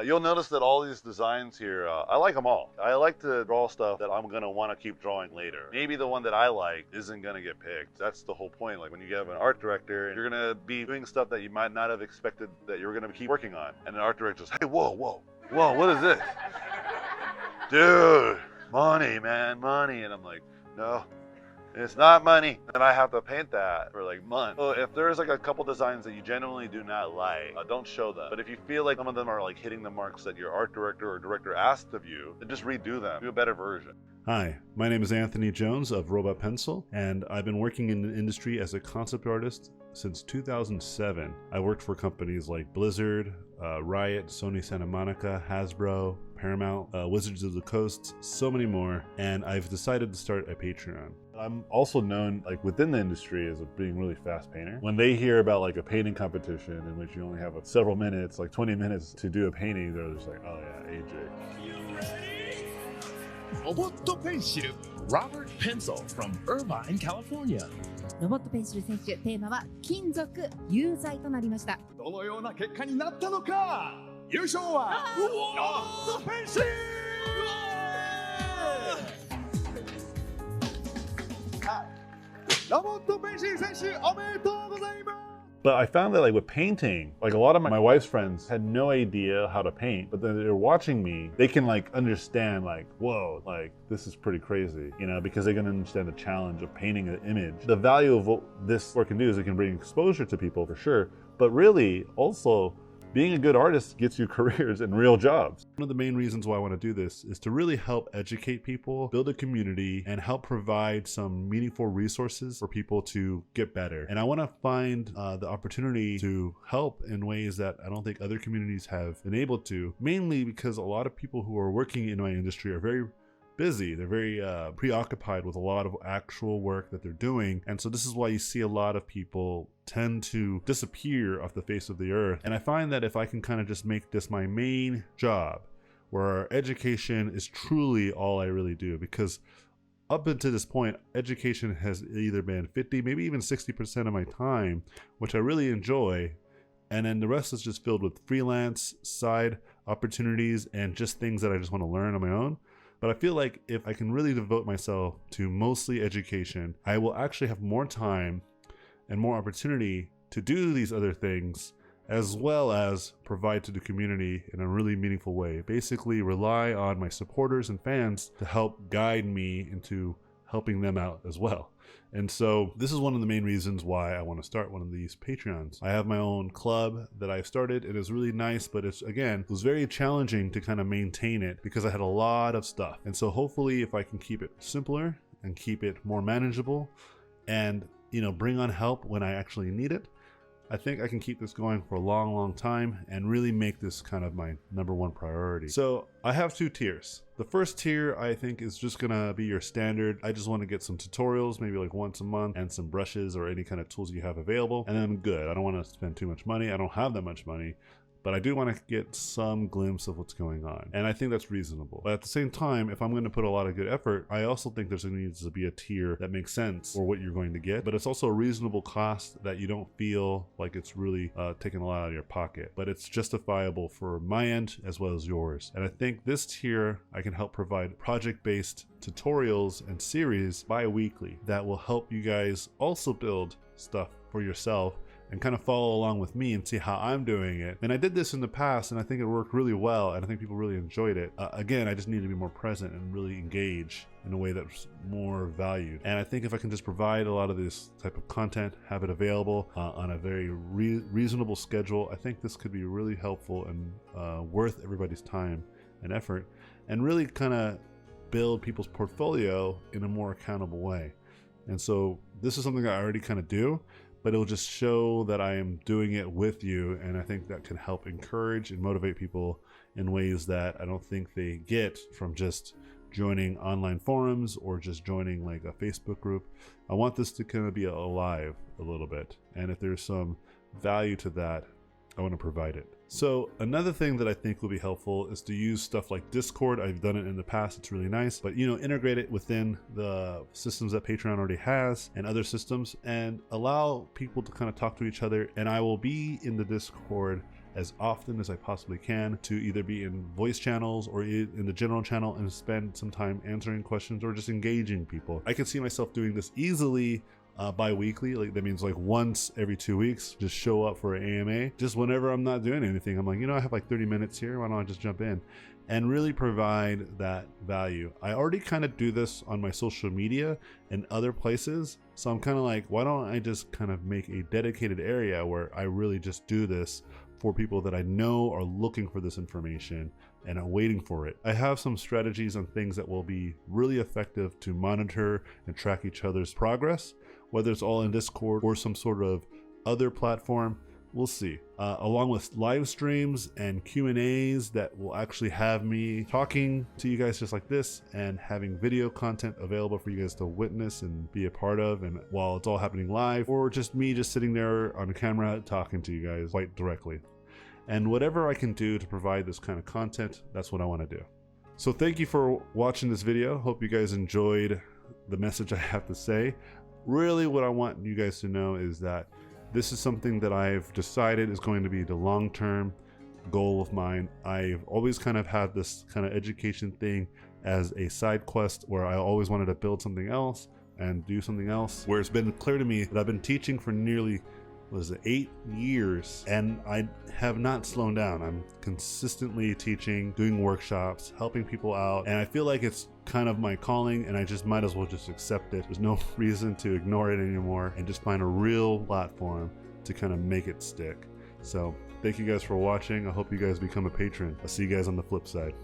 You'll notice that all these designs here, I like them all. I like to draw stuff that I'm going to want to keep drawing later. Maybe the one that I like isn't going to get picked. That's the whole point. Like when you have an art director, you're going to be doing stuff that you might not have expected that you were going to keep working on. And the art director says, hey, whoa, what is this? Dude, money, man, money. And I'm like, no. It's not money, and I have to paint that for like months. So if there's like a couple designs that you genuinely do not like, don't show them. But if you feel like some of them are like hitting the marks that your art director or director asked of you, then just redo them. Do a better version. Hi, my name is Anthony Jones of Robotpencil, and I've been working in the industry as a concept artist since 2007. I worked for companies like Blizzard, Riot, Sony Santa Monica, Hasbro, Paramount, Wizards of the Coast, so many more, and I've decided to start a Patreon. I'm also known like within the industry as a being really fast painter. When they hear about like a painting competition in which you only have several minutes, like 20 minutes to do a painting, they're just like, oh yeah, AJ. Robotpencil, Robert Pencil from Irvine, California. ロボットペンシル選手、テーマは金属有罪となりました。どのような結果になったのか。優勝はロボットペンシル。ロボットペンシル選手おめでとうございます。But I found that like with painting, like a lot of my wife's friends had no idea how to paint, but then they're watching me, they can like understand like, whoa, like this is pretty crazy, you know, because they can understand the challenge of painting an image. The value of what this work can do is it can bring exposure to people for sure, but really also being a good artist gets you careers and real jobs. One of the main reasons why I want to do this is to really help educate people, build a community, and help provide some meaningful resources for people to get better. And I want to find the opportunity to help in ways that I don't think other communities have been able to, mainly because a lot of people who are working in my industry are very busy. They're very preoccupied with a lot of actual work that they're doing. And so this is why you see a lot of people tend to disappear off the face of the earth. And I find that if I can kind of just make this my main job, where education is truly all I really do, because up until this point, education has either been 50, maybe even 60% of my time, which I really enjoy. And then the rest is just filled with freelance, side opportunities, and just things that I just want to learn on my own. But I feel like if I can really devote myself to mostly education, I will actually have more time and more opportunity to do these other things, as well as provide to the community in a really meaningful way. Basically rely on my supporters and fans to help guide me into helping them out as well. And so this is one of the main reasons why I want to start one of these Patreons. I have my own club that I've started. It is really nice, but it was very challenging to kind of maintain it because I had a lot of stuff. And so hopefully if I can keep it simpler and keep it more manageable and, you know, bring on help when I actually need it, I think I can keep this going for a long, long time and really make this kind of my #1 priority. So I have 2 tiers. The first tier I think is just gonna be your standard. I just want to get some tutorials, maybe like once a month, and some brushes or any kind of tools you have available, and then I'm good. I don't want to spend too much money. I don't have that much money, but I do want to get some glimpse of what's going on. And I think that's reasonable. But at the same time, if I'm going to put a lot of good effort, I also think there's going to need to be a tier that makes sense for what you're going to get. But it's also a reasonable cost that you don't feel like it's really taking a lot out of your pocket. But it's justifiable for my end as well as yours. And I think this tier, I can help provide project-based tutorials and series bi-weekly that will help you guys also build stuff for yourself and kind of follow along with me and see how I'm doing it. And I did this in the past and I think it worked really well and I think people really enjoyed it. Again, I just need to be more present and really engage in a way that's more valued. And I think if I can just provide a lot of this type of content, have it available on a very reasonable schedule, I think this could be really helpful and worth everybody's time and effort and really kind of build people's portfolio in a more accountable way. And so this is something I already kind of do, but it'll just show that I am doing it with you, and I think that can help encourage and motivate people in ways that I don't think they get from just joining online forums or just joining like a Facebook group. I want this to kind of be alive a little bit, and if there's some value to that, I want to provide it. So another thing that I think will be helpful is to use stuff like Discord. I've done it in the past, it's really nice, but integrate it within the systems that Patreon already has and other systems, and allow people to kind of talk to each other. And I will be in the Discord as often as I possibly can, to either be in voice channels or in the general channel and spend some time answering questions or just engaging people. I can see myself doing this easily bi-weekly. Like that means like once every 2 weeks, just show up for an AMA. Just whenever I'm not doing anything, I'm like, I have like 30 minutes here, why don't I just jump in and really provide that value. I already kind of do this on my social media and other places, so I'm kind of like, why don't I just kind of make a dedicated area where I really just do this for people that I know are looking for this information and are waiting for it. I have some strategies and things that will be really effective to monitor and track each other's progress, whether it's all in Discord or some sort of other platform. We'll see. Along with live streams and Q&As that will actually have me talking to you guys just like this, and having video content available for you guys to witness and be a part of, and while it's all happening live, or just me just sitting there on camera talking to you guys quite directly. And whatever I can do to provide this kind of content, that's what I want to do. So thank you for watching this video. Hope you guys enjoyed the message I have to say. Really what I want you guys to know is that this is something that I've decided is going to be the long-term goal of mine. I've always kind of had this kind of education thing as a side quest, where I always wanted to build something else and do something else, where it's been clear to me that I've been teaching for nearly 8 years, and I have not slowed down. I'm consistently teaching, doing workshops, helping people out, and I feel like it's kind of my calling, and I just might as well just accept it. There's no reason to ignore it anymore, and just find a real platform to kind of make it stick. So thank you guys for watching. I hope you guys become a patron. I'll see you guys on the flip side.